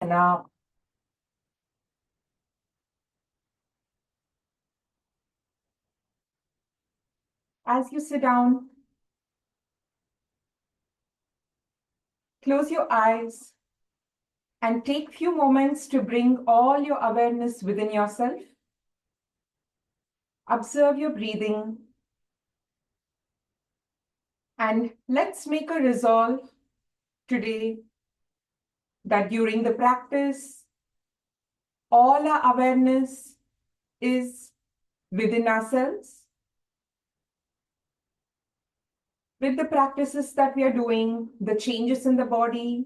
Now, as you sit down, close your eyes and take few moments to bring all your awareness within yourself. Observe your breathing. And let's make a resolve today that during the practice, all our awareness is within ourselves. With the practices that we are doing, the changes in the body,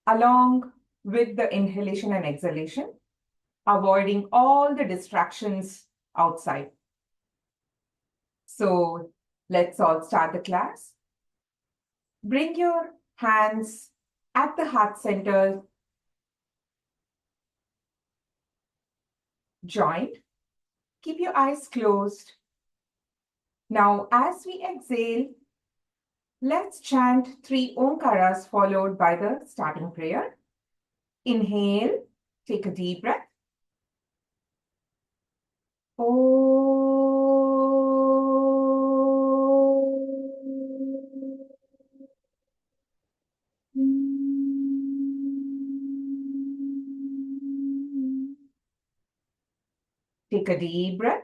along with the inhalation and exhalation, avoiding all the distractions outside. So let's all start the class. Bring your hands at the heart center, joined. Keep your eyes closed. Now, as we exhale, let's chant 3 Omkaras followed by the starting prayer. Inhale, take a deep breath. Take a deep breath.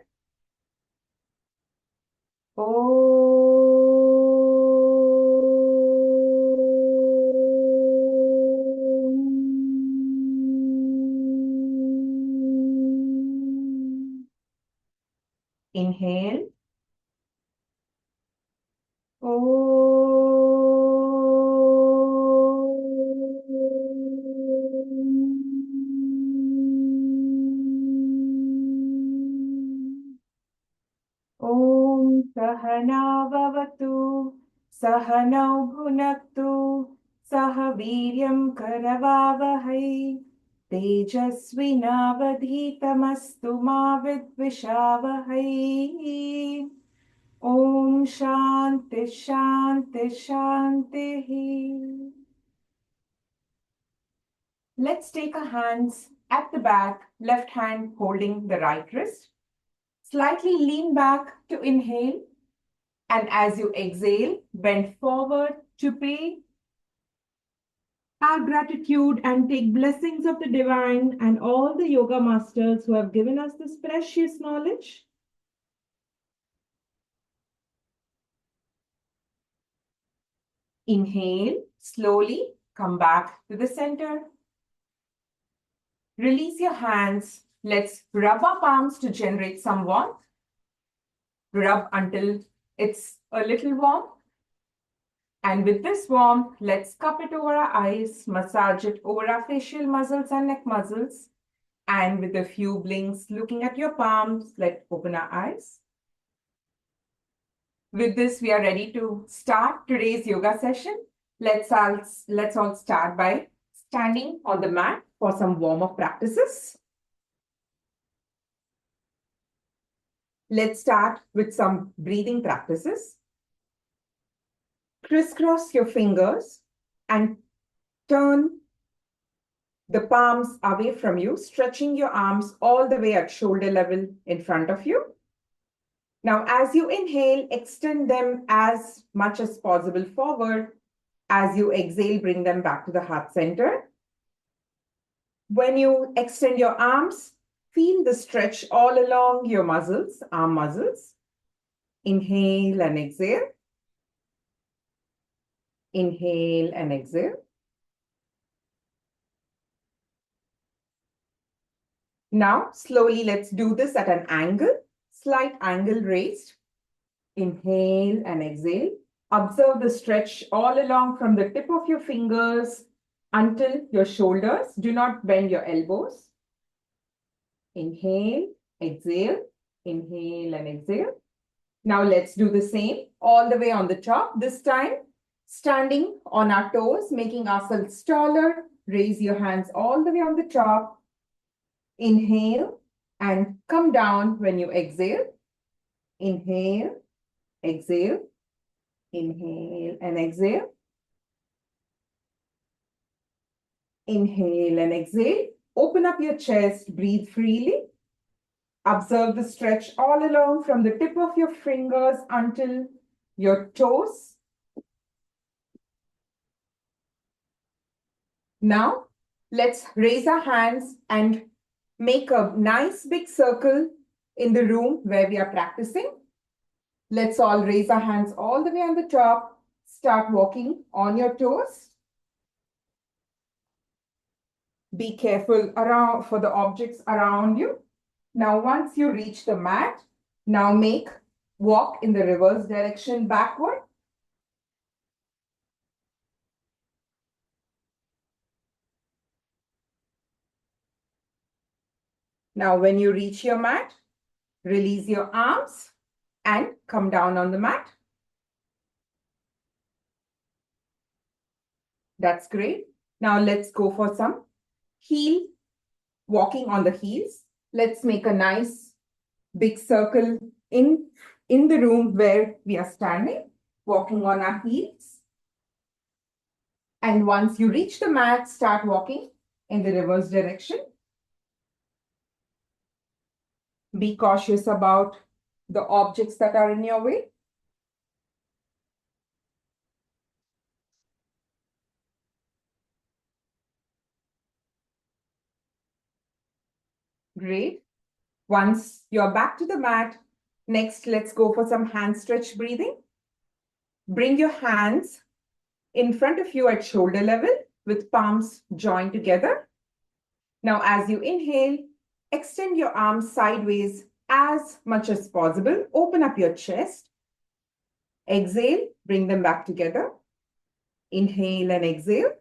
Inhale. Om Sahana Bhavatu Sahanau Bhunaktu Saha Viryam Karavavahai Tejasvinavadhitamastu ma vidvishavahai. Om Shanti Shanti Shanti. Let's take our hands at the back, left hand holding the right wrist. Slightly lean back to inhale. And as you exhale, bend forward to pay our gratitude and take blessings of the divine and all the yoga masters who have given us this precious knowledge. Inhale, slowly come back to the center. Release your hands. Let's rub our palms to generate some warmth. Rub until it's a little warm. And with this warmth, let's cup it over our eyes, massage it over our facial muscles and neck muscles. And with a few blinks, looking at your palms, let's open our eyes. With this, we are ready to start today's yoga session. Let's all start by standing on the mat for some warm-up practices. Let's start with some breathing practices. Crisscross your fingers and turn the palms away from you, stretching your arms all the way at shoulder level in front of you. Now, as you inhale, extend them as much as possible forward. As you exhale, bring them back to the heart center. When you extend your arms, feel the stretch all along your muscles, arm muscles. Inhale and exhale. Inhale and exhale. Now, slowly, let's do this at an angle, slight angle raised. Inhale and exhale. Observe the stretch all along from the tip of your fingers until your shoulders. Do not bend your elbows. Inhale, exhale, inhale and exhale. Now let's do the same all the way on the top. This time, standing on our toes, making ourselves taller. Raise your hands all the way on the top. Inhale and come down when you exhale. Inhale, exhale, inhale and exhale. Inhale and exhale. Open up your chest, breathe freely. Observe the stretch all along from the tip of your fingers until your toes. Now, let's raise our hands and make a nice big circle in the room where we are practicing. Let's all raise our hands all the way on the top. Start walking on your toes. Be careful around for the objects around you. Now, once you reach the mat, now walk in the reverse direction backward. Now, when you reach your mat, release your arms and come down on the mat. That's great. Now, let's go for some walking on the heels. Let's make a nice big circle in the room where we are standing, walking on our heels. And once you reach the mat, start walking in the reverse direction. Be cautious about the objects that are in your way. Great. Once you're back to the mat, next let's go for some hand stretch breathing. Bring your hands in front of you at shoulder level with palms joined together. Now, as you inhale, extend your arms sideways as much as possible. Open up your chest. Exhale, bring them back together. Inhale and exhale.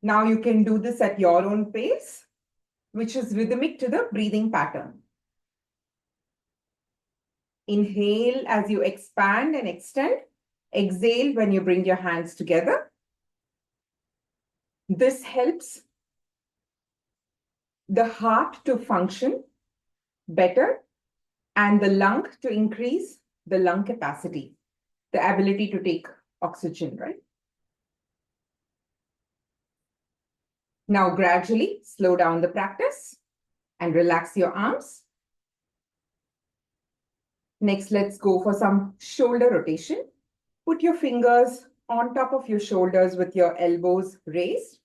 Now you can do this at your own pace, which is rhythmic to the breathing pattern. Inhale as you expand and extend. Exhale when you bring your hands together. This helps the heart to function better and the lung to increase the lung capacity, the ability to take oxygen, right? Now gradually slow down the practice and relax your arms. Next, let's go for some shoulder rotation. Put your fingers on top of your shoulders with your elbows raised.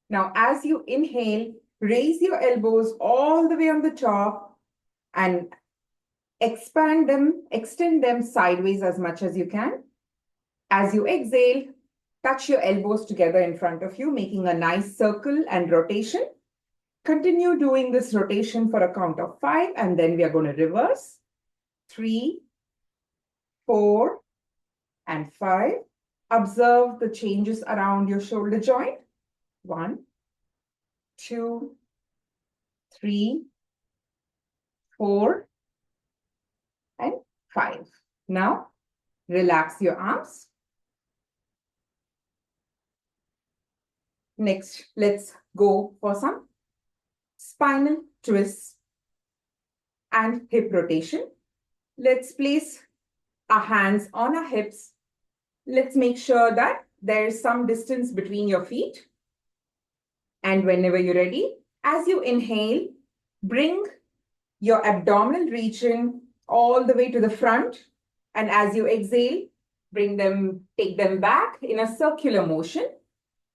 Now, as you inhale, raise your elbows all the way on the top and expand them, extend them sideways as much as you can. As you exhale, touch your elbows together in front of you, making a nice circle and rotation. Continue doing this rotation for a count of 5, and then we are going to reverse. 3, 4, and 5. Observe the changes around your shoulder joint. 1, 2, 3, 4, and 5. Now, relax your arms. Next, let's go for some spinal twists and hip rotation. Let's place our hands on our hips. Let's make sure that there is some distance between your feet. And whenever you're ready, as you inhale, bring your abdominal region all the way to the front. And as you exhale, take them back in a circular motion.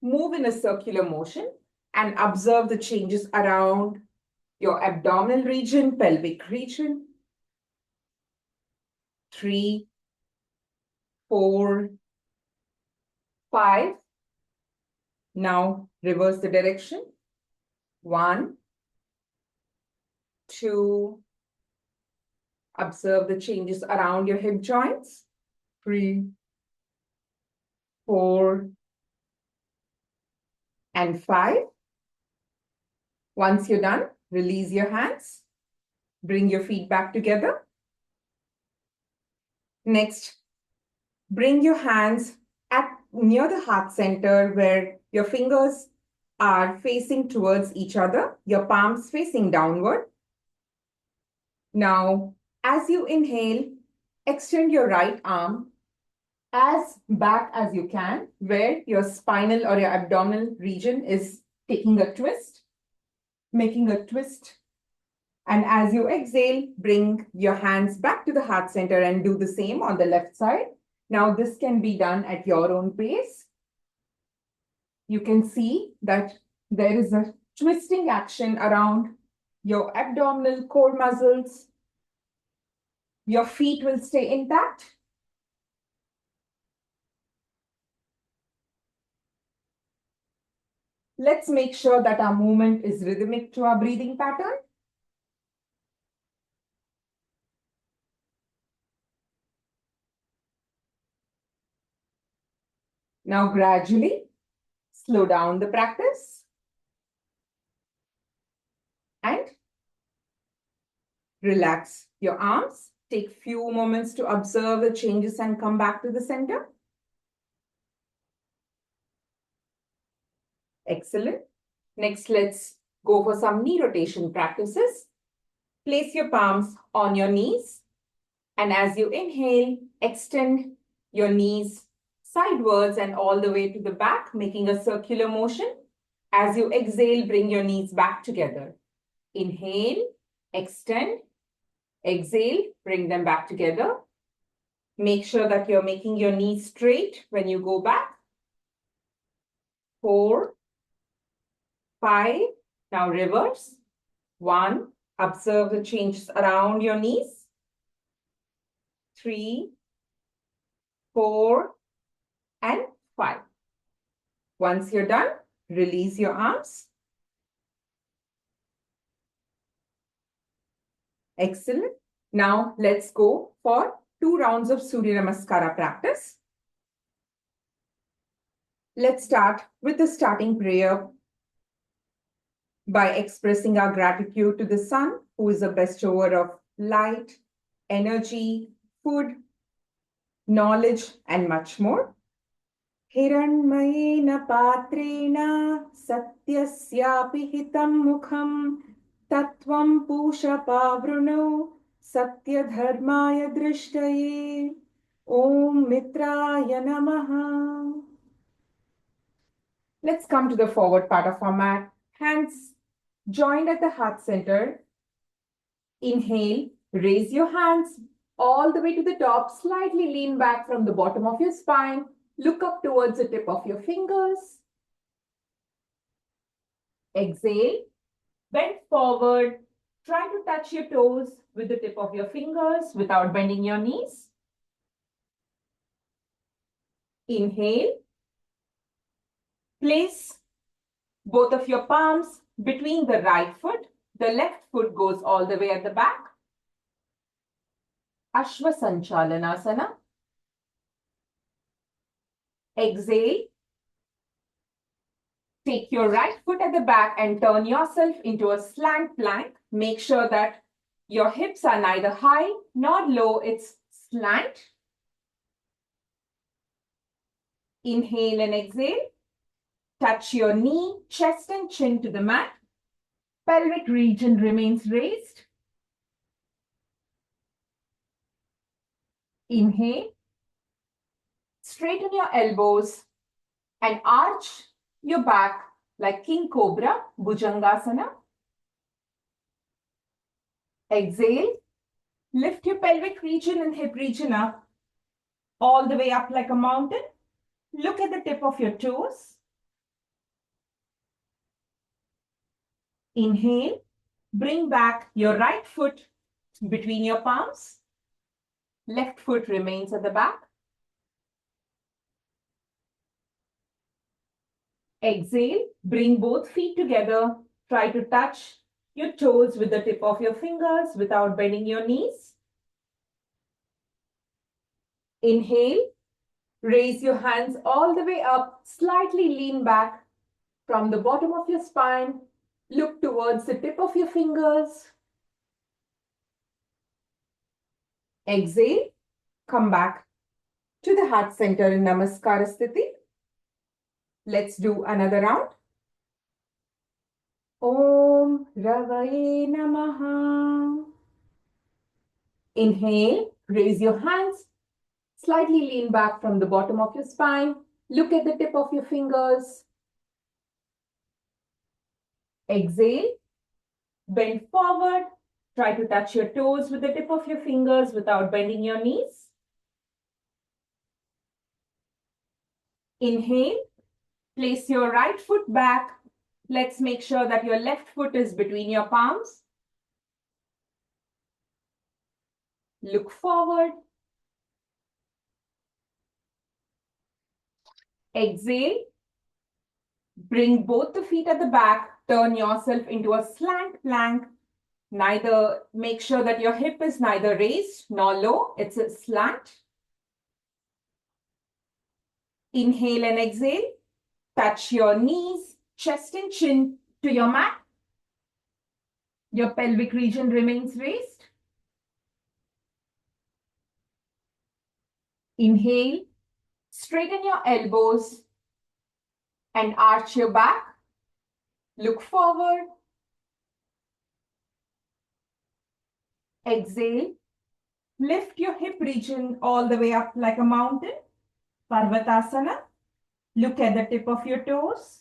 Move in a circular motion and observe the changes around your abdominal region, pelvic region. 3, 4, 5. Now reverse the direction. 1, 2. Observe the changes around your hip joints. 3, 4, and 5. Once you're done, release your hands. Bring your feet back together. Next, bring your hands near the heart center where your fingers are facing towards each other, your palms facing downward. Now, as you inhale, extend your right arm as back as you can, where your spinal or your abdominal region is taking a twist, making a twist. And as you exhale, bring your hands back to the heart center and do the same on the left side. Now, this can be done at your own pace. You can see that there is a twisting action around your abdominal core muscles. Your feet will stay intact. Let's make sure that our movement is rhythmic to our breathing pattern. Now, gradually slow down the practice and relax your arms. Take few moments to observe the changes and come back to the center. Excellent. Next, let's go for some knee rotation practices. Place your palms on your knees. And as you inhale, extend your knees sidewards and all the way to the back, making a circular motion. As you exhale, bring your knees back together. Inhale, extend, exhale, bring them back together. Make sure that you're making your knees straight when you go back. 4, 5, now reverse. 1, observe the changes around your knees. 3, 4, and 5. Once you're done, release your arms. Excellent. Now let's go for 2 rounds of Surya Namaskara practice. Let's start with the starting prayer by expressing our gratitude to the sun, who is a bestower of light, energy, food, knowledge, and much more. Hiranmayena patrena satyasyapi hitam mukham tatvam pusha pavruno satya dharmaya drishtaye om mitraya namaha. Let's come to the forward part of our mat. Hands joined at the heart center. Inhale, raise your hands all the way to the top. Slightly lean back from the bottom of your spine. Look up towards the tip of your fingers. Exhale, bend forward. Try to touch your toes with the tip of your fingers without bending your knees. Inhale. Place both of your palms between the right foot. The left foot goes all the way at the back. Ashwa Sanchalanasana. Exhale. Take your right foot at the back and turn yourself into a slant plank. Make sure that your hips are neither high nor low. It's slant. Inhale and exhale. Touch your knee, chest and chin to the mat. Pelvic region remains raised. Inhale. Straighten your elbows and arch your back like King Cobra, Bhujangasana. Exhale. Lift your pelvic region and hip region up, all the way up like a mountain. Look at the tip of your toes. Inhale. Bring back your right foot between your palms. Left foot remains at the back. Exhale. Bring both feet together. Try to touch your toes with the tip of your fingers without bending your knees. Inhale. Raise your hands all the way up. Slightly lean back from the bottom of your spine. Look towards the tip of your fingers. Exhale. Come back to the heart center in Namaskara Sthiti. Let's do another round. Om Ravaye Namaha. Inhale. Raise your hands. Slightly lean back from the bottom of your spine. Look at the tip of your fingers. Exhale, bend forward. Try to touch your toes with the tip of your fingers without bending your knees. Inhale, place your right foot back. Let's make sure that your left foot is between your palms. Look forward. Exhale. Bring both the feet at the back. Turn yourself into a slant plank. Make sure that your hip is neither raised nor low. It's a slant. Inhale and exhale. Touch your knees, chest and chin to your mat. Your pelvic region remains raised. Inhale, straighten your elbows and arch your back. Look forward. Exhale, lift your hip region all the way up like a mountain. Parvatasana. Look at the tip of your toes.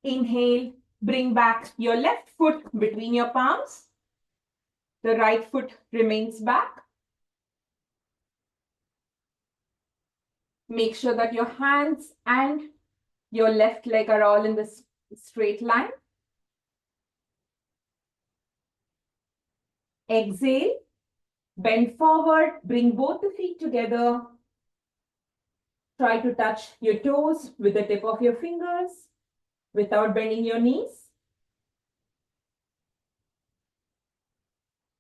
Inhale, bring back your left foot between your palms. The right foot remains back. Make sure that your hands and your left leg are all in the straight line. Exhale, bend forward, bring both the feet together. Try to touch your toes with the tip of your fingers without bending your knees.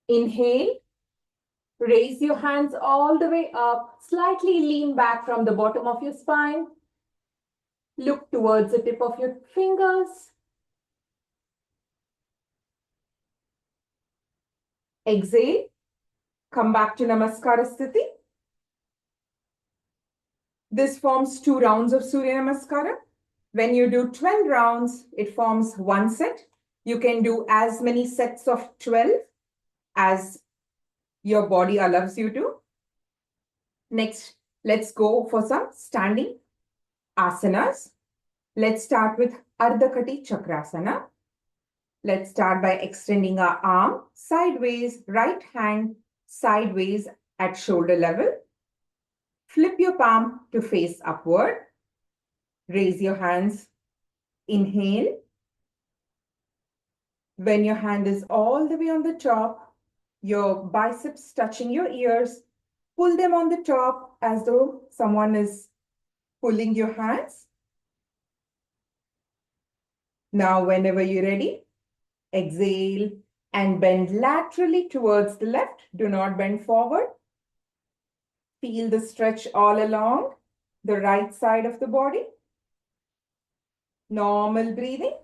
Inhale, raise your hands all the way up, slightly lean back from the bottom of your spine. Look towards the tip of your fingers. Exhale, come back to Namaskara Sthiti. This forms 2 rounds of Surya Namaskara. When you do 12 rounds, it forms 1 set. You can do as many sets of 12 as your body allows you to. Next, let's go for some standing asanas. Let's start with Ardha Kati Chakrasana. Let's start by extending our arm sideways, right hand sideways at shoulder level. Flip your palm to face upward. Raise your hands. Inhale. When your hand is all the way on the top, your biceps touching your ears, pull them on the top as though someone is pulling your hands. Now, whenever you're ready, exhale and bend laterally towards the left. Do not bend forward. Feel the stretch all along the right side of the body. Normal breathing.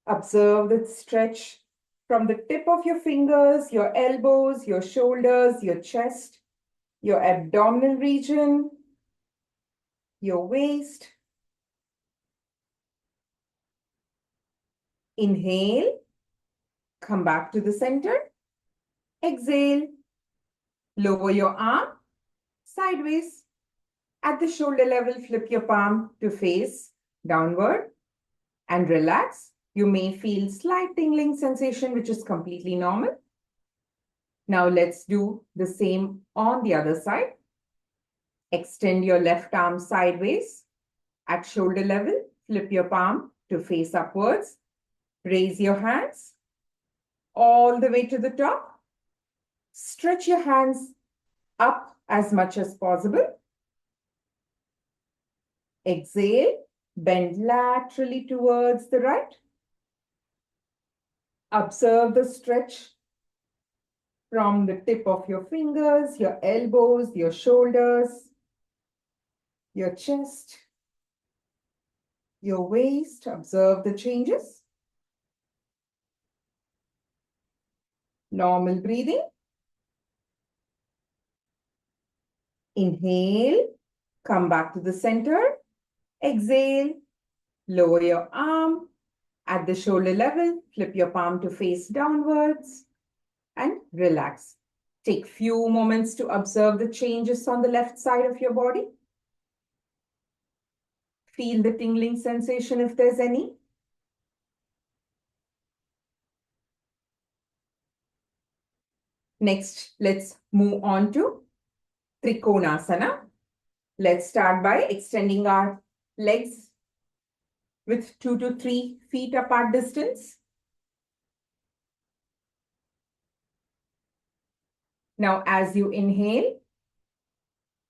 Observe the stretch from the tip of your fingers, your elbows, your shoulders, your chest, your abdominal region, your waist. Inhale, come back to the center. Exhale, lower your arm sideways. At the shoulder level, flip your palm to face downward and relax. You may feel slight tingling sensation, which is completely normal. Now let's do the same on the other side. Extend your left arm sideways. At shoulder level, flip your palm to face upwards. Raise your hands all the way to the top. Stretch your hands up as much as possible. Exhale, bend laterally towards the right. Observe the stretch from the tip of your fingers, your elbows, your shoulders, your chest, your waist. Observe the changes. Normal breathing. Inhale, come back to the center. Exhale, lower your arm. At the shoulder level, flip your palm to face downwards and relax. Take few moments to observe the changes on the left side of your body. Feel the tingling sensation if there's any. Next, let's move on to Trikonasana. Let's start by extending our legs with 2 to 3 feet apart distance. Now, as you inhale,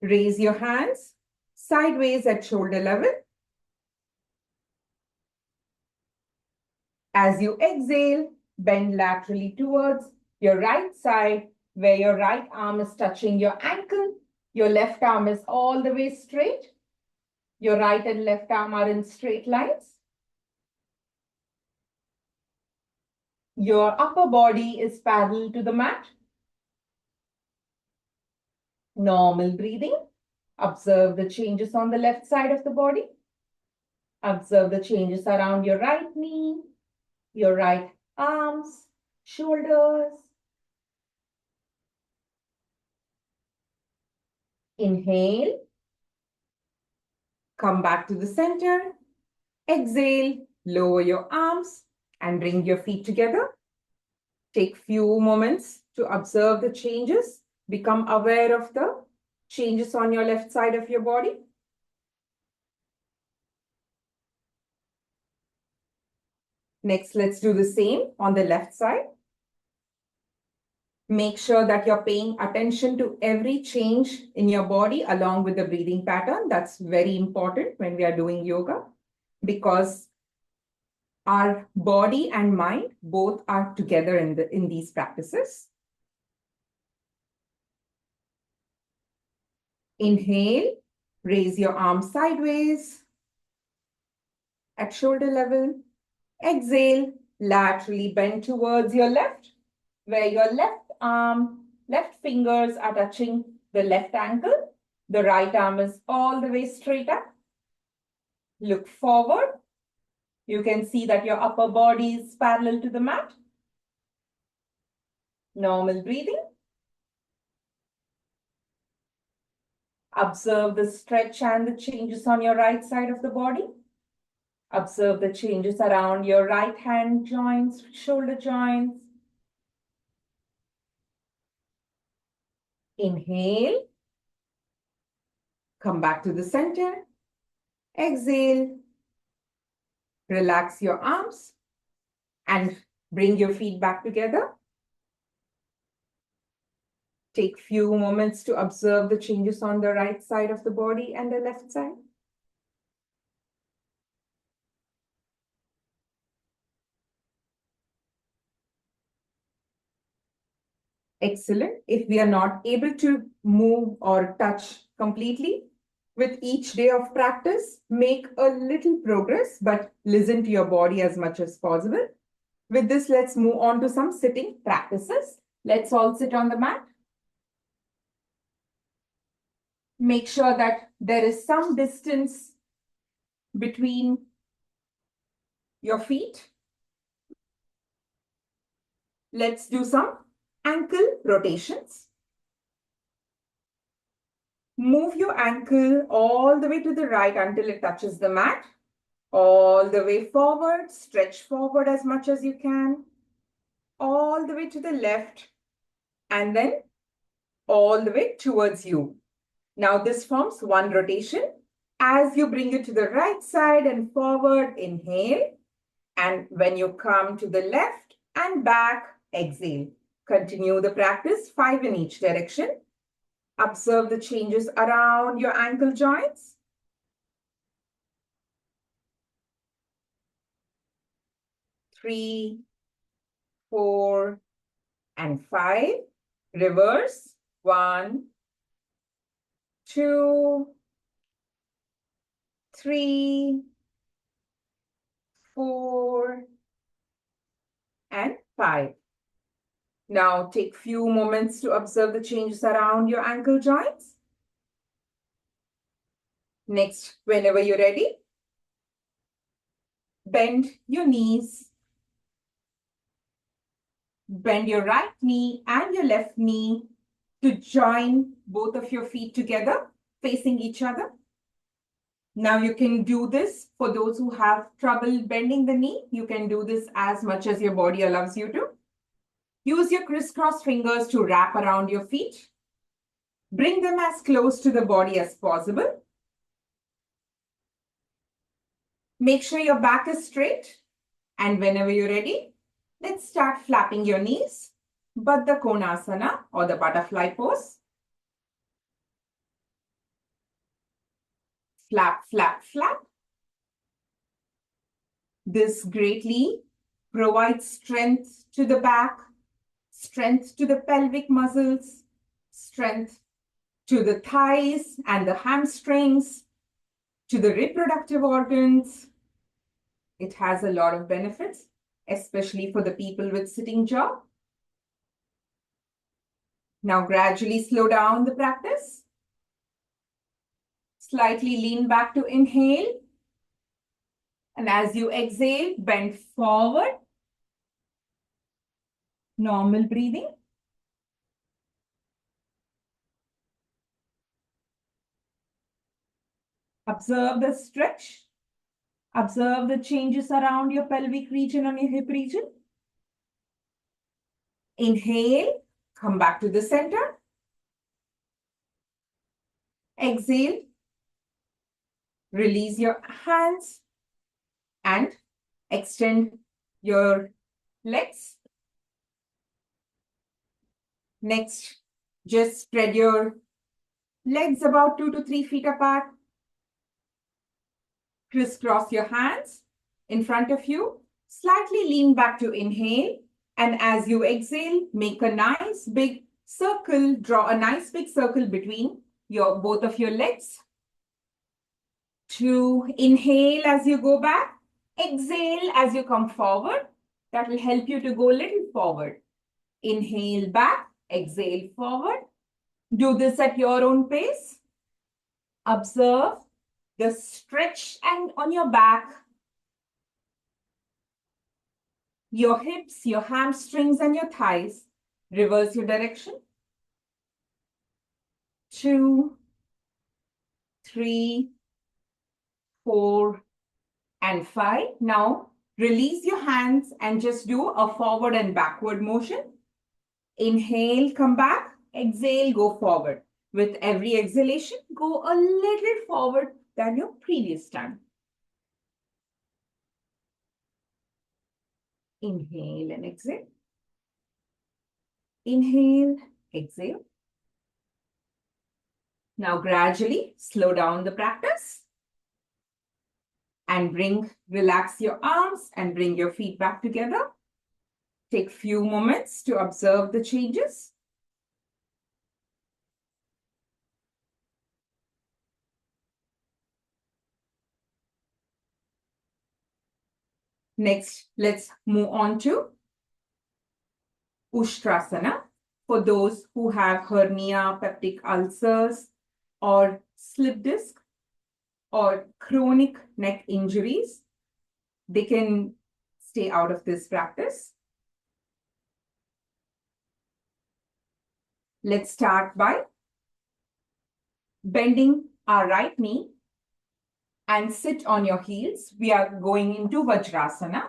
raise your hands sideways at shoulder level. As you exhale, bend laterally towards your right side, where your right arm is touching your ankle. Your left arm is all the way straight. Your right and left arm are in straight lines. Your upper body is parallel to the mat. Normal breathing. Observe the changes on the left side of the body. Observe the changes around your right knee, your right arms, shoulders. Inhale. Come back to the center. Exhale. Lower your arms and bring your feet together. Take few moments to observe the changes. Become aware of the changes on your left side of your body. Next, let's do the same on the left side. Make sure that you're paying attention to every change in your body along with the breathing pattern. That's very important when we are doing yoga, because our body and mind both are together in these practices. Inhale, raise your arms sideways at shoulder level. Exhale, laterally bend towards your left, where your left arm, left fingers are touching the left ankle. The right arm is all the way straight up. Look forward. You can see that your upper body is parallel to the mat. Normal breathing. Observe the stretch and the changes on your right side of the body. Observe the changes around your right hand joints, shoulder joints. Inhale. Come back to the center. Exhale. Relax your arms and bring your feet back together. Take few moments to observe the changes on the right side of the body and the left side. Excellent. If we are not able to move or touch completely, with each day of practice, make a little progress, but listen to your body as much as possible. With this, let's move on to some sitting practices. Let's all sit on the mat. Make sure that there is some distance between your feet. Let's do some ankle rotations. Move your ankle all the way to the right until it touches the mat. All the way forward, stretch forward as much as you can. All the way to the left, and then all the way towards you. Now this forms one rotation. As you bring it to the right side and forward, inhale. And when you come to the left and back, exhale. Continue the practice, 5 in each direction. Observe the changes around your ankle joints. Three, 4, and 5. Reverse. 1, 2, 3, 4, and 5. Now take few moments to observe the changes around your ankle joints. Next, whenever you're ready, bend your knees. Bend your right knee and your left knee to join both of your feet together, facing each other. Now you can do this for those who have trouble bending the knee. You can do this as much as your body allows you to. Use your crisscross fingers to wrap around your feet. Bring them as close to the body as possible. Make sure your back is straight. And whenever you're ready, let's start flapping your knees. Baddha Konasana or the butterfly pose. Flap, flap, flap. This greatly provides strength to the back, strength to the pelvic muscles, strength to the thighs and the hamstrings, to the reproductive organs. It has a lot of benefits, especially for the people with sitting jaw. Now gradually slow down the practice. Slightly lean back to inhale. And as you exhale, bend forward. Normal breathing. Observe the stretch. Observe the changes around your pelvic region and your hip region. Inhale, come back to the center. Exhale, release your hands and extend your legs. Next, just spread your legs about 2 to 3 feet apart. Crisscross your hands in front of you. Slightly lean back to inhale. And as you exhale, make a nice big circle. Draw a nice big circle between both of your legs. To inhale as you go back. Exhale as you come forward. That will help you to go a little forward. Inhale back. Exhale forward. Do this at your own pace. Observe the stretch and on your back, your hips, your hamstrings, and your thighs. Reverse your direction. 2, 3, 4, and 5. Now, release your hands and just do a forward and backward motion. Inhale, come back. Exhale, go forward. With every exhalation, go a little forward than your previous time. Inhale and exhale. Inhale, exhale. Now gradually slow down the practice and relax your arms and bring your feet back together. Take few moments to observe the changes. Next, let's move on to Ustrasana. For those who have hernia, peptic ulcers, or slip disc, or chronic neck injuries, they can stay out of this practice. Let's start by bending our right knee and sit on your heels. We are going into Vajrasana.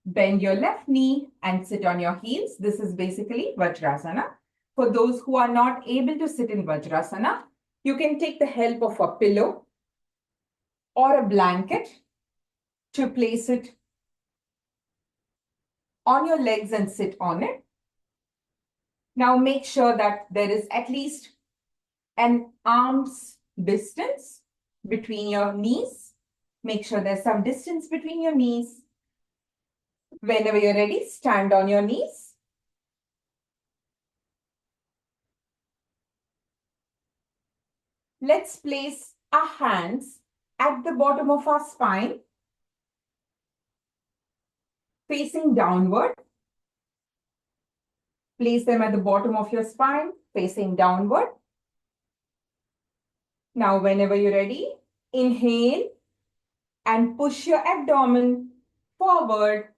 Bend your left knee and sit on your heels. This is basically Vajrasana. For those who are not able to sit in Vajrasana, you can take the help of a pillow or a blanket to place it on your legs and sit on it. Now make sure that there is at least an arm's distance between your knees. Make sure there's some distance between your knees. Whenever you're ready, stand on your knees. Let's place our hands at the bottom of our spine, facing downward. Place them at the bottom of your spine, facing downward. Now, whenever you're ready, inhale and push your abdomen forward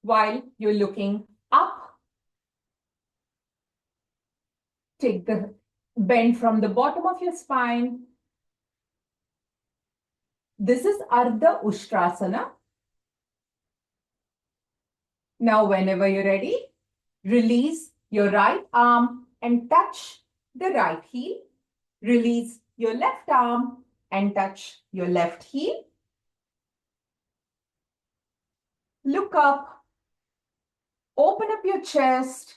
while you're looking up. Take the bend from the bottom of your spine This is Ardha Ushtrasana. Now, whenever you're ready, release your right arm and touch the right heel. Release your left arm and touch your left heel. Look up, open up your chest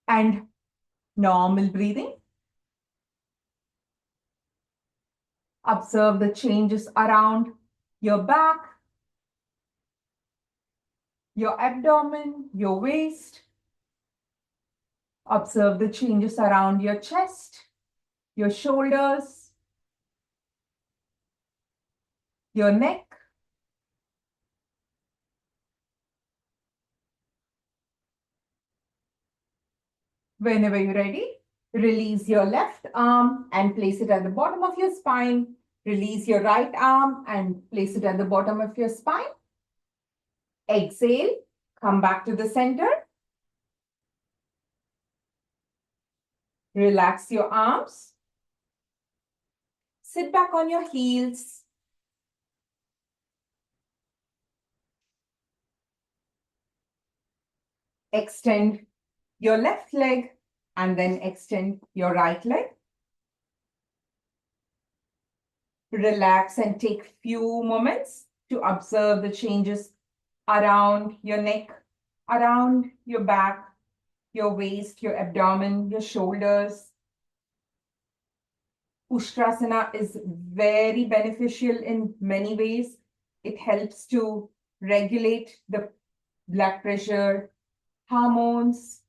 and normal breathing. Observe the changes around your back, your abdomen, your waist. Observe the changes around your chest, your shoulders, your neck. Whenever you're ready, release your left arm and place it at the bottom of your spine. Release your right arm and place it at the bottom of your spine. Exhale, come back to the center. Relax your arms. Sit back on your heels. Extend your left leg and then extend your right leg. Relax and take few moments to observe the changes around your neck, around your back, your waist, your abdomen, your shoulders. Ushtrasana is very beneficial in many ways. It helps to regulate the blood pressure, hormones,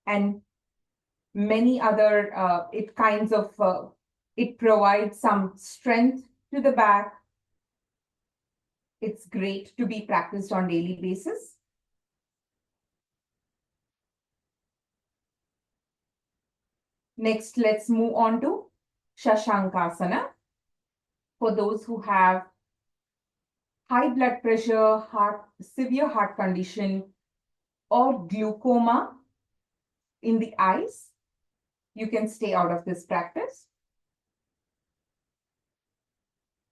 and many other, it provides some strength to the back. It's great to be practiced on daily basis. Next, let's move on to Shashankasana. For those who have high blood pressure, severe heart condition, or glaucoma in the eyes, you can stay out of this practice.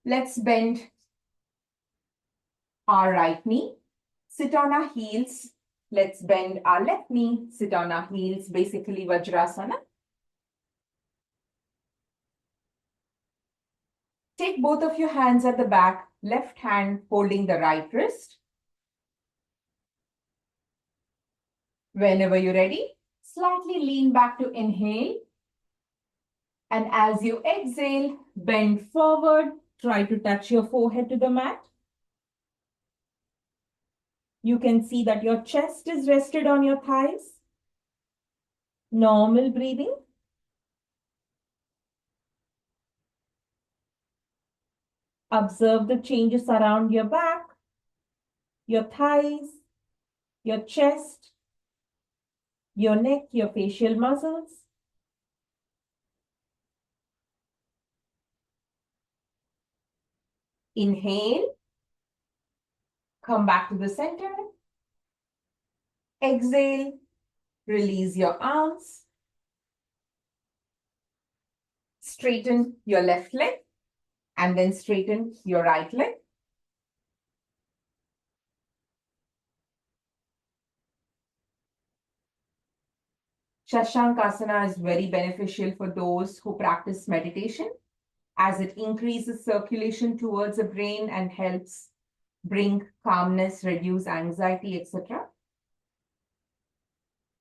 Let's bend our right knee, sit on our heels. Let's bend our left knee, sit on our heels, basically Vajrasana. Take both of your hands at the back, left hand holding the right wrist. Whenever you're ready, slightly lean back to inhale. And as you exhale, bend forward, try to touch your forehead to the mat. You can see that your chest is rested on your thighs. Normal breathing. Observe the changes around your back, your thighs, your chest, your neck, your facial muscles. Inhale. Come back to the center. Exhale. Release your arms. Straighten your left leg and then straighten your right leg. Shashankasana is very beneficial for those who practice meditation, as it increases circulation towards the brain and helps bring calmness, reduce anxiety, etc.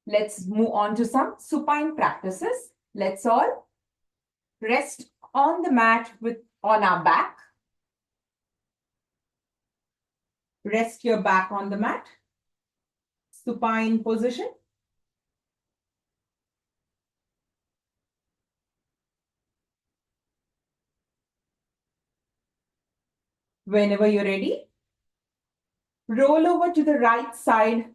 Let's move on to some supine practices. Let's all rest on the mat on our back. Rest your back on the mat. Supine position. Whenever you're ready, roll over to the right side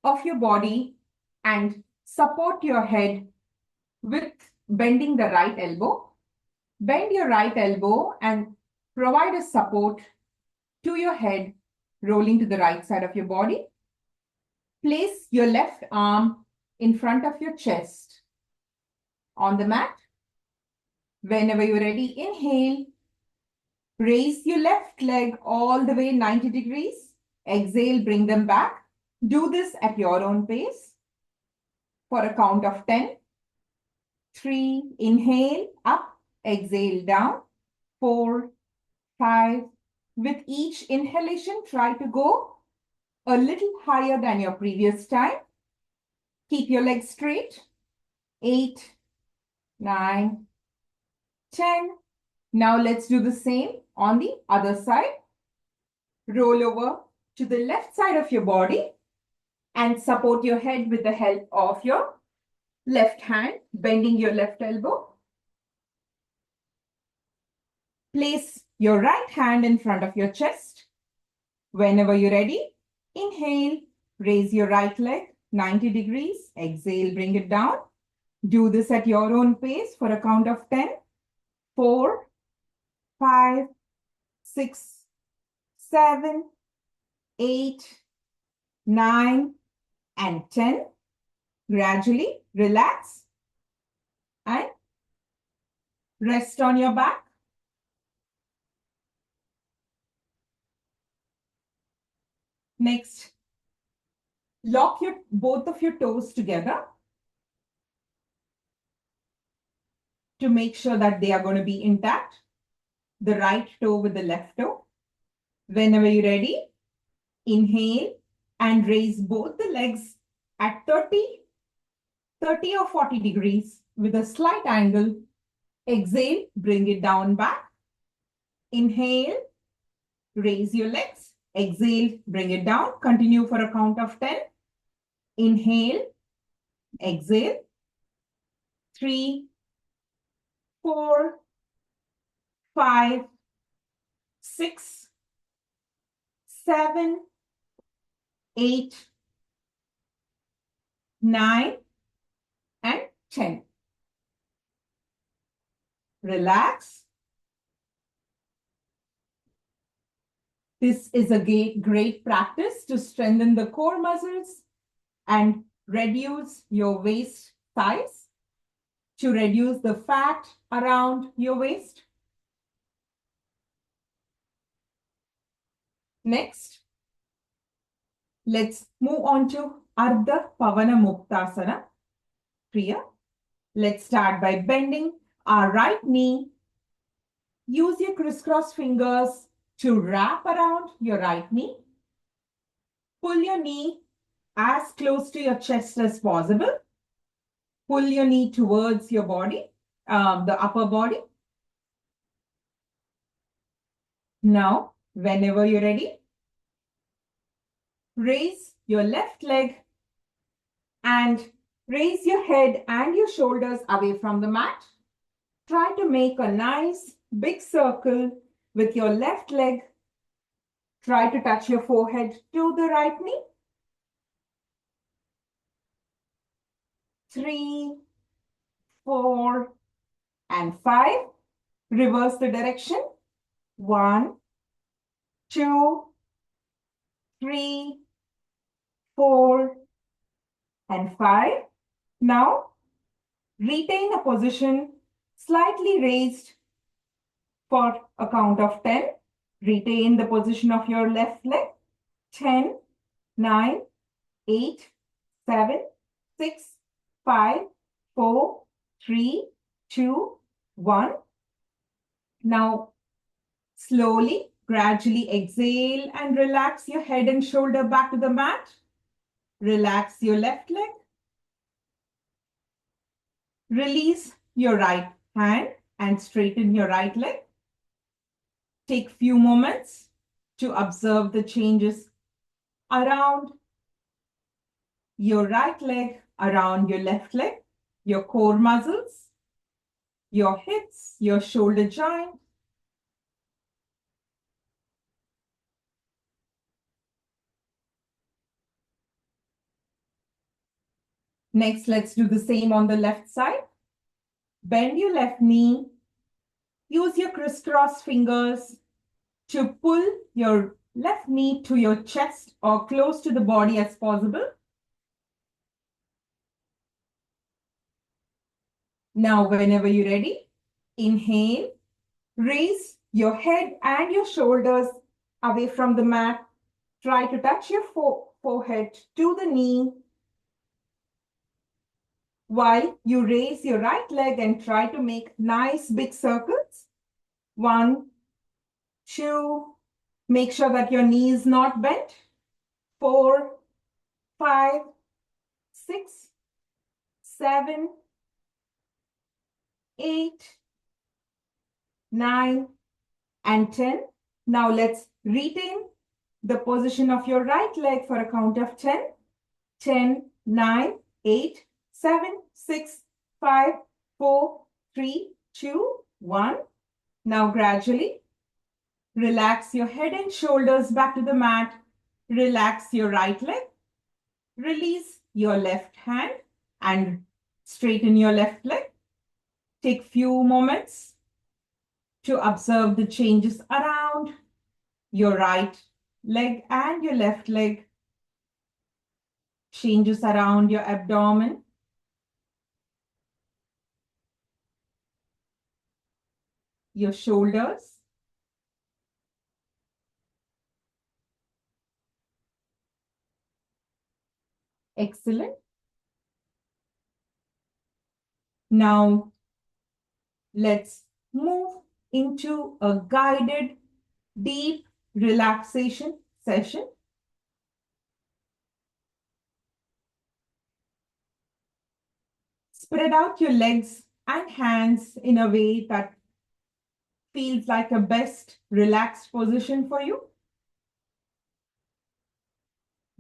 of your body and support your head with bending the right elbow. Bend your right elbow and provide a support to your head, rolling to the right side of your body. Place your left arm in front of your chest on the mat. Whenever you're ready, inhale. Raise your left leg all the way 90 degrees. Exhale, bring them back. Do this at your own pace for a count of 10. 3, inhale, up, exhale, down. 4, 5. With each inhalation, try to go a little higher than your previous time. Keep your legs straight. 8, 9, 10. Now let's do the same on the other side. Roll over to the left side of your body and support your head with the help of your left hand, bending your left elbow. Place your right hand in front of your chest. Whenever you're ready, inhale, raise your right leg 90 degrees. Exhale, bring it down. Do this at your own pace for a count of 10. 4, 5, 6, 7, 8, 9, and 10. Gradually relax and rest on your back. Next, lock both of your toes together to make sure that they are going to be intact. The right toe with the left toe. Whenever you're ready, inhale and raise both the legs at 30 or 40 degrees with a slight angle. Exhale, bring it down back. Inhale, raise your legs. Exhale, bring it down. Continue for a count of 10. Inhale, exhale. 3, 4, 5, 6, 7, 8, 9, and 10. Relax. This is a great practice to strengthen the core muscles and reduce your waist size, to reduce the fat around your waist. Next, let's move on to Ardha Pavana Muktasana. Priya, let's start by bending our right knee. Use your crisscross fingers to wrap around your right knee. Pull your knee as close to your chest as possible. Pull your knee towards your body, the upper body. Now, whenever you're ready, raise your left leg and raise your head and your shoulders away from the mat. Try to make a nice big circle with your left leg. Try to touch your forehead to the right knee. 3, 4, and 5. Reverse the direction. 1, 2, 3, 4, and 5. Now, retain a position slightly raised for a count of 10. Retain the position of your left leg. 10, 9, 8, 7, 6, 5, 4, 3, 2, 1. Now, slowly, gradually exhale and relax your head and shoulder back to the mat. Relax your left leg. Release your right hand and straighten your right leg. Take few moments to observe the changes around your right leg, around your left leg, your core muscles, your hips, your shoulder joint. Next, let's do the same on the left side. Bend your left knee. Use your crisscross fingers to pull your left knee to your chest or close to the body as possible. Now, whenever you're ready, Inhale, raise your head and your shoulders away from the mat. Try to touch your forehead to the knee while you raise your right leg and try to make nice big circles. 1, 2, make sure that your knee is not bent. 4, 5, 6, 7, 8, 9, and 10. Now let's retain the position of your right leg for a count of 10. 10, 9, 8, 7, 6, 5, 4, 3, 2, 1. Now gradually relax your head and shoulders back to the mat. Relax your right leg. Release your left hand and straighten your left leg. Take few moments to observe the changes around your right leg and your left leg. Changes around your abdomen. Your shoulders. Excellent. Now, let's move into a guided deep relaxation session. Spread out your legs and hands in a way that feels like a best relaxed position for you.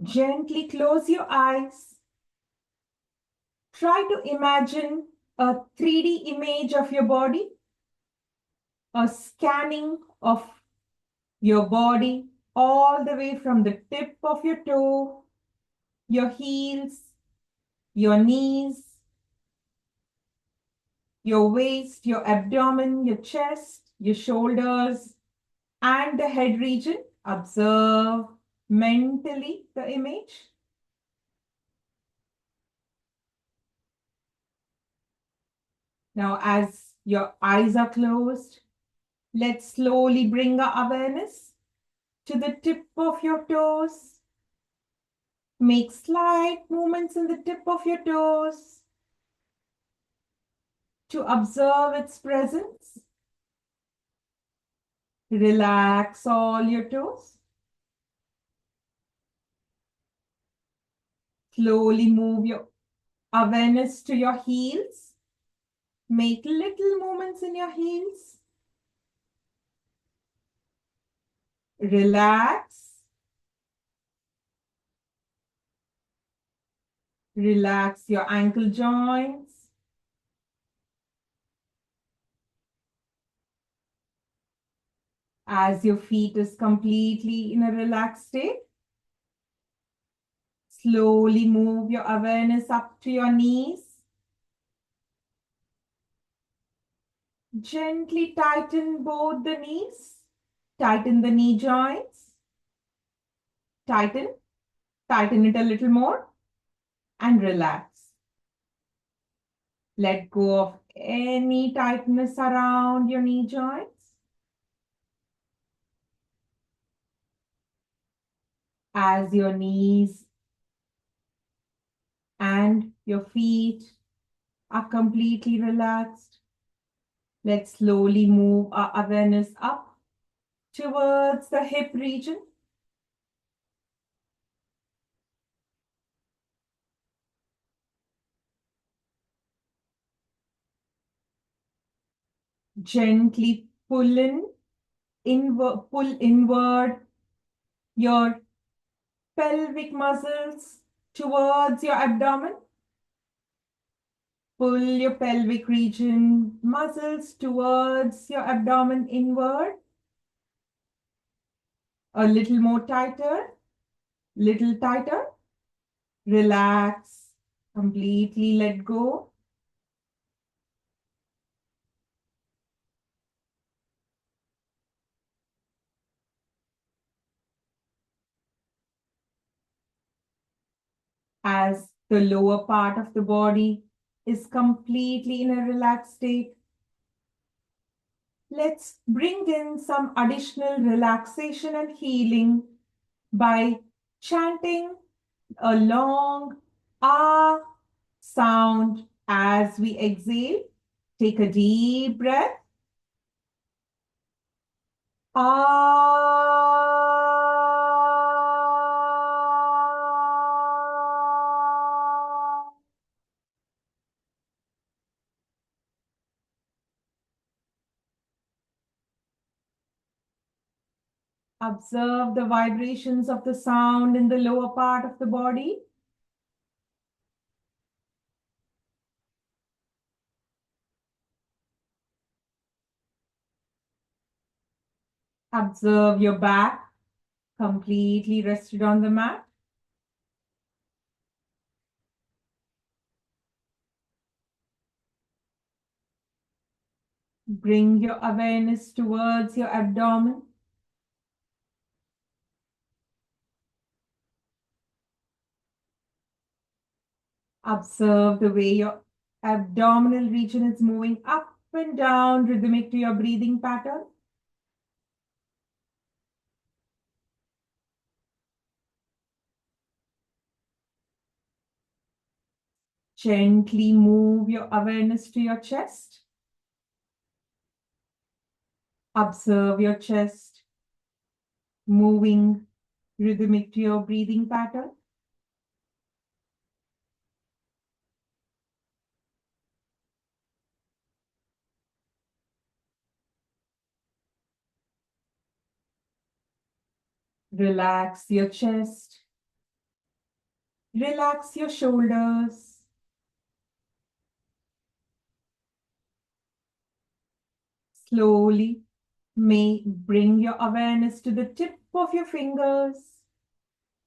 Gently close your eyes. Try to imagine a 3D image of your body, a scanning of your body all the way from the tip of your toe, your heels, your knees, your waist, your abdomen, your chest, your shoulders, and the head region. Observe mentally the image. Now, as your eyes are closed, let's slowly bring our awareness to the tip of your toes. Make slight movements in the tip of your toes to observe its presence. Relax all your toes. Slowly move your awareness to your heels. Make little movements in your heels. Relax. Relax your ankle joints. As your feet is completely in a relaxed state, slowly move your awareness up to your knees. Gently tighten both the knees. Tighten the knee joints. Tighten. Tighten it a little more. And relax. Let go of any tightness around your knee joints. As your knees and your feet are completely relaxed, let's slowly move our awareness up towards the hip region. Gently pull inward your pelvic muscles towards your abdomen. Pull your pelvic region muscles towards your abdomen inward. A little more tighter, little tighter. Relax, completely let go. As the lower part of the body is completely in a relaxed state, Let's bring in some additional relaxation and healing by chanting a long ah sound as we exhale. Take a deep breath. Ah. Observe the vibrations of the sound in the lower part of the body. Observe your back completely rested on the mat. Bring your awareness towards your abdomen. Observe the way your abdominal region is moving up and down, rhythmic to your breathing pattern. Gently move your awareness to your chest. Observe your chest moving rhythmic to your breathing pattern. Relax your chest. Relax your shoulders. Slowly, may bring your awareness to the tip of your fingers.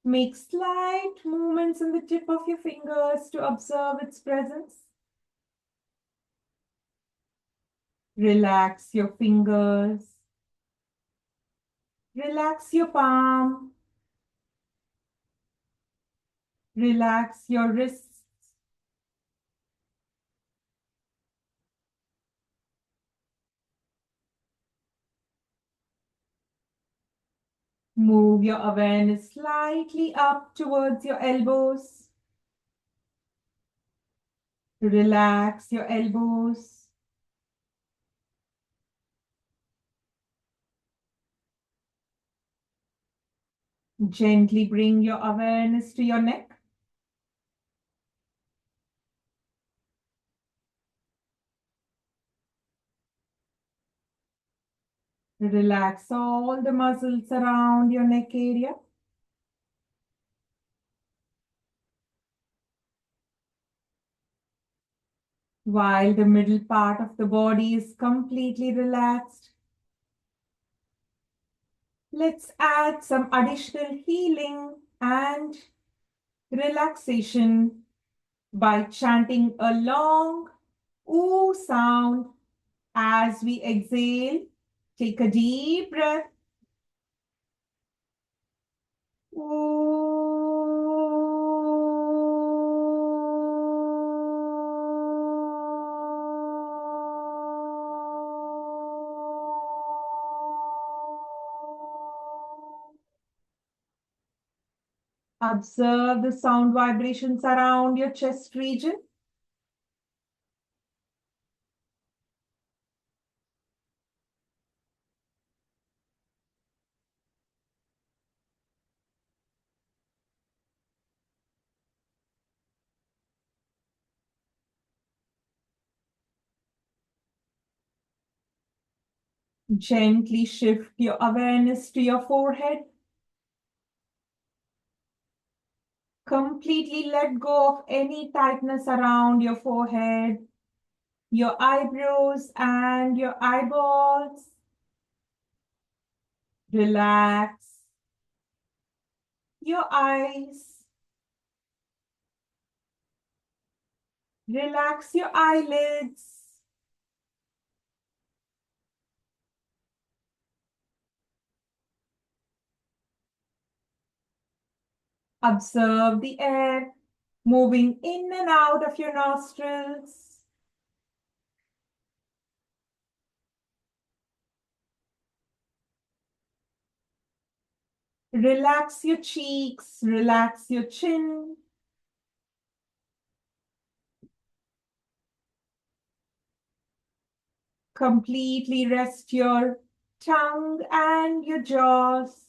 Make slight movements in the tip of your fingers to observe its presence. Relax your fingers. Relax your palm. Relax your wrists. Move your awareness slightly up towards your elbows. Relax your elbows. Gently bring your awareness to your neck. Relax all the muscles around your neck area. While the middle part of the body is completely relaxed, let's add some additional healing and relaxation by chanting a long ooh sound as we exhale. Take a deep breath. Observe the sound vibrations around your chest region. Gently shift your awareness to your forehead. Completely let go of any tightness around your forehead, your eyebrows, and your eyeballs. Relax your eyes. Relax your eyelids. Observe the air moving in and out of your nostrils. Relax your cheeks, relax your chin. Completely rest your tongue and your jaws.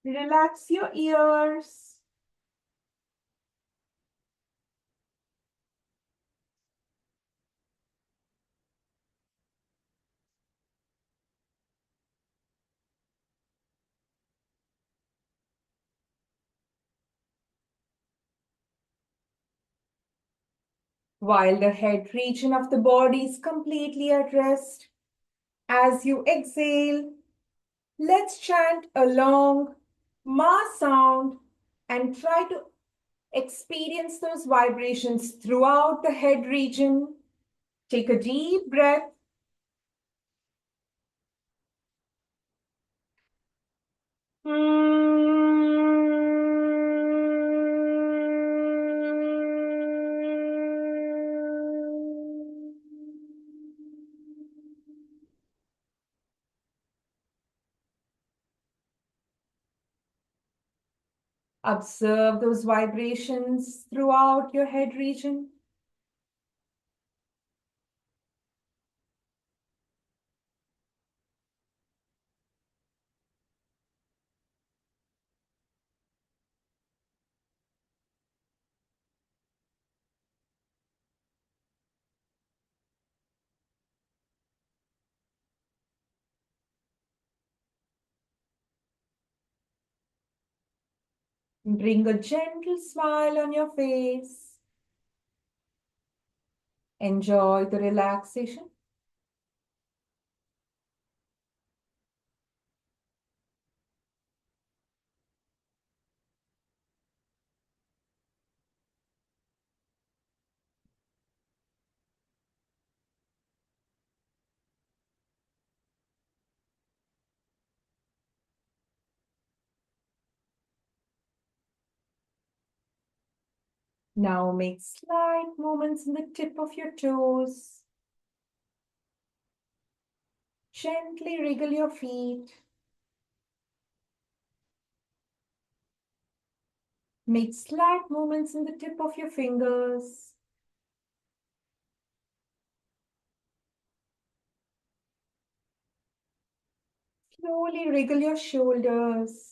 Relax your ears. While the head region of the body is completely at rest, as you exhale, let's chant a long Ma sound and try to experience those vibrations throughout the head region. Take a deep breath. Observe those vibrations throughout your head region. Bring a gentle smile on your face. Enjoy the relaxation. Now make slight movements in the tip of your toes. Gently wriggle your feet. Make slight movements in the tip of your fingers. Slowly wriggle your shoulders.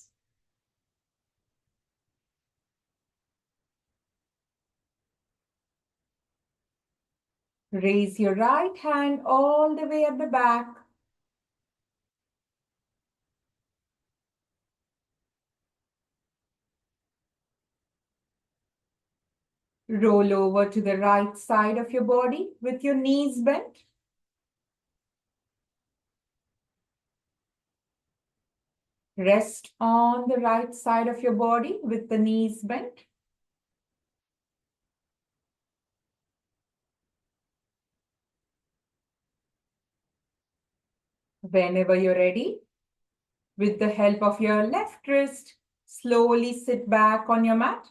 Raise your right hand all the way at the back. Roll over to the right side of your body with your knees bent. Rest on the right side of your body with the knees bent. Whenever you're ready, with the help of your left wrist, slowly sit back on your mat.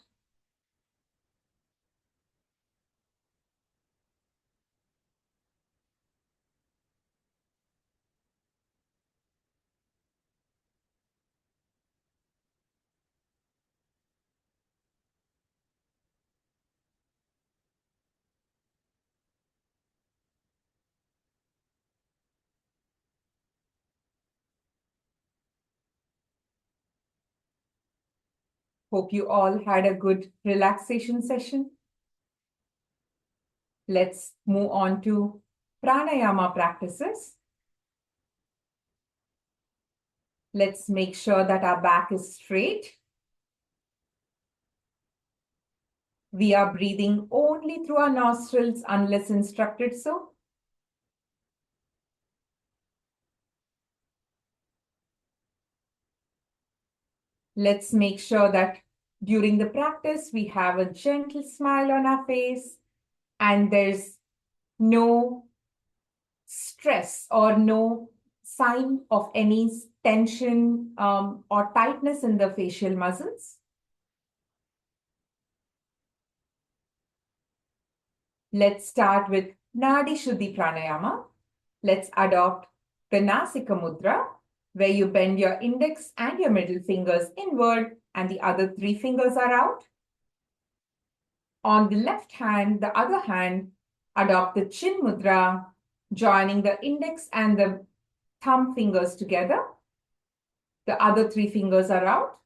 Hope you all had a good relaxation session. Let's move on to pranayama practices. Let's make sure that our back is straight. We are breathing only through our nostrils unless instructed so. Let's make sure that during the practice, we have a gentle smile on our face and there's no stress or no sign of any tension or tightness in the facial muscles. Let's start with Nadi Shuddhi Pranayama. Let's adopt the Nasika Mudra, where you bend your index and your middle fingers inward and the other three fingers are out. On the left hand, the other hand, adopt the Chin Mudra, joining the index and the thumb fingers together. The other three fingers are out.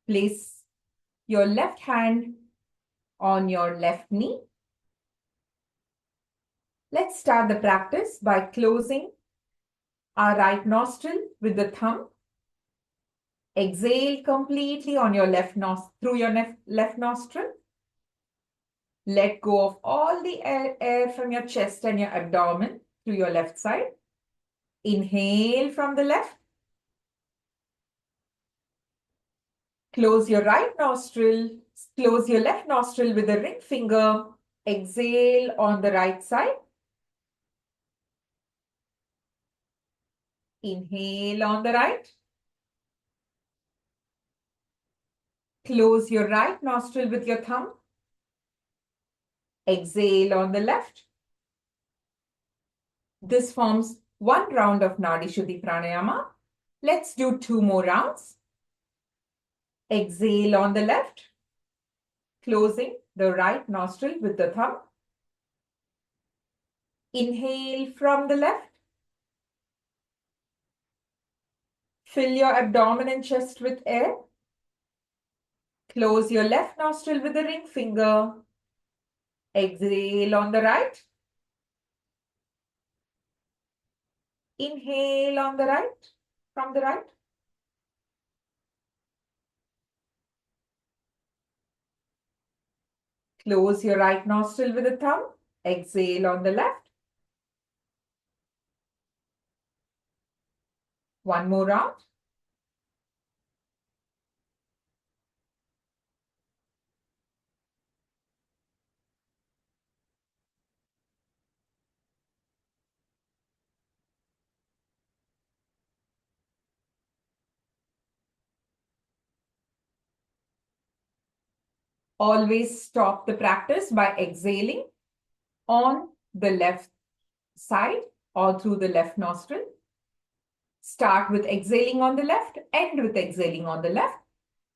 Place your left hand on your left knee. Let's start the practice by closing our right nostril with the thumb. Exhale completely on your through your left nostril. Let go of all the air from your chest and your abdomen through your left side. Inhale from the left. Close your right nostril. Close your left nostril with the ring finger. Exhale on the right side. Inhale on the right. Close your right nostril with your thumb. Exhale on the left. This forms one round of Nadi Shuddhi Pranayama. Let's do 2 more rounds. Exhale on the left. Closing the right nostril with the thumb. Inhale from the left. Fill your abdomen and chest with air. Close your left nostril with the ring finger. Exhale on the right. Inhale on the right, from the right. Close your right nostril with the thumb. Exhale on the left. One more round. Always stop the practice by exhaling on the left side or through the left nostril. Start with exhaling on the left, end with exhaling on the left,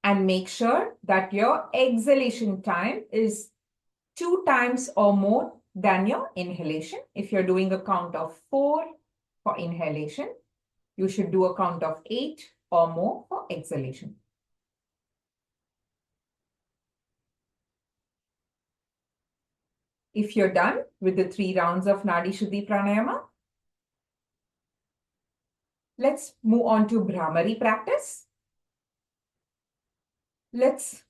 and make sure that your exhalation time is 2 times or more than your inhalation. If you're doing a count of 4 for inhalation, you should do a count of 8 or more for exhalation. If you're done with the 3 rounds of Nadi Shuddhi Pranayama, let's move on to Bhramari practice. Let's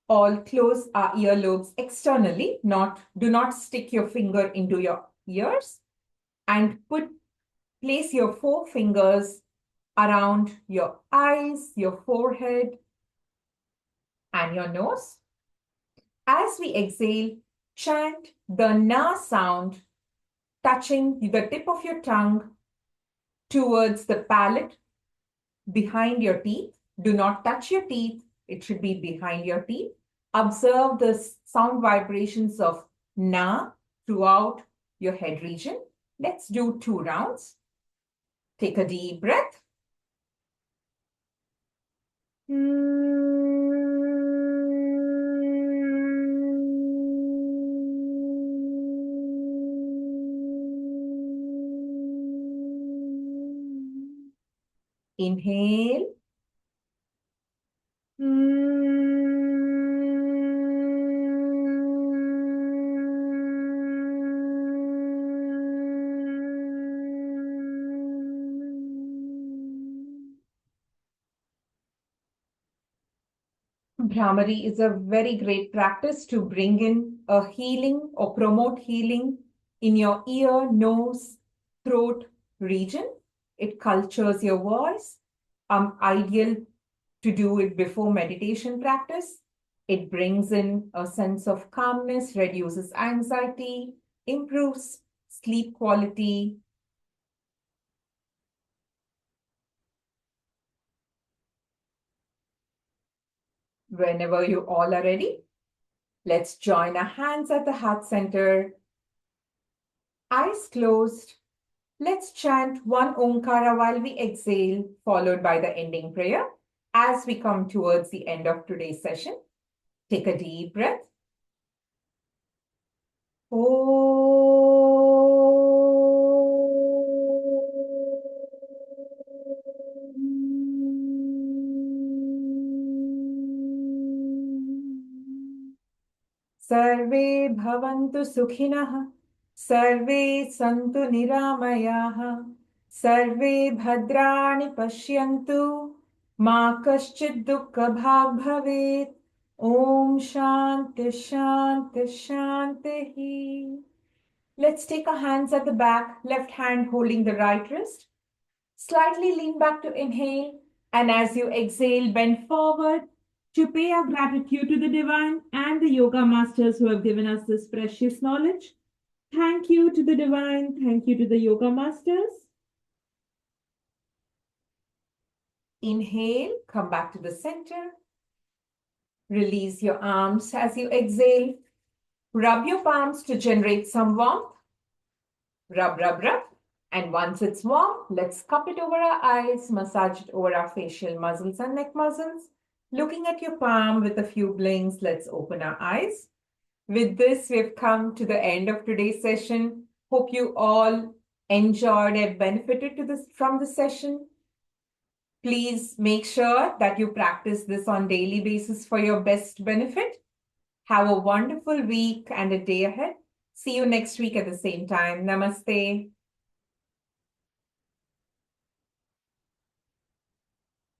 all close our earlobes externally. Do not stick your finger into your ears, and place your 4 fingers around your eyes, your forehead, and your nose. As we exhale, chant the Na sound, touching the tip of your tongue towards the palate behind your teeth. Do not touch your teeth. It should be behind your teeth. Observe the sound vibrations of Na throughout your head region. Let's do 2 rounds. Take a deep breath. Inhale. Bhramari is a very great practice to bring in a healing or promote healing in your ear, nose, throat region. It cultures your voice. Ideal to do it before meditation practice. It brings in a sense of calmness, reduces anxiety, improves sleep quality. Whenever you all are ready, Let's join our hands at the heart center. Eyes closed. Let's chant one Omkara while we exhale, followed by the ending prayer. As we come towards the end of today's session, take a deep breath. सर्वे भवन्तु सुखिनः सर्वे सन्तु निरामयाः सर्वे भद्राणि पश्यन्तु मा कश्चित् दुःखभाग् भवेत् ॐ शान्ति शान्ति शान्तिः. Let's take our hands at the back, left hand holding the right wrist. Slightly lean back to inhale, and as you exhale, bend forward to pay our gratitude to the divine and the yoga masters who have given us this precious knowledge. Thank you to the divine. Thank you to the yoga masters. Inhale, come back to the center. Release your arms as you exhale. Rub your palms to generate some warmth. Rub, rub, rub. And once it's warm, let's cup it over our eyes, massage it over our facial muscles and neck muscles. Looking at your palm with a few blinks, let's open our eyes. With this, we've come to the end of today's session. Hope you all enjoyed and benefited from the session. Please make sure that you practice this on a daily basis for your best benefit. Have a wonderful week and a day ahead. See you next week at the same time. Namaste.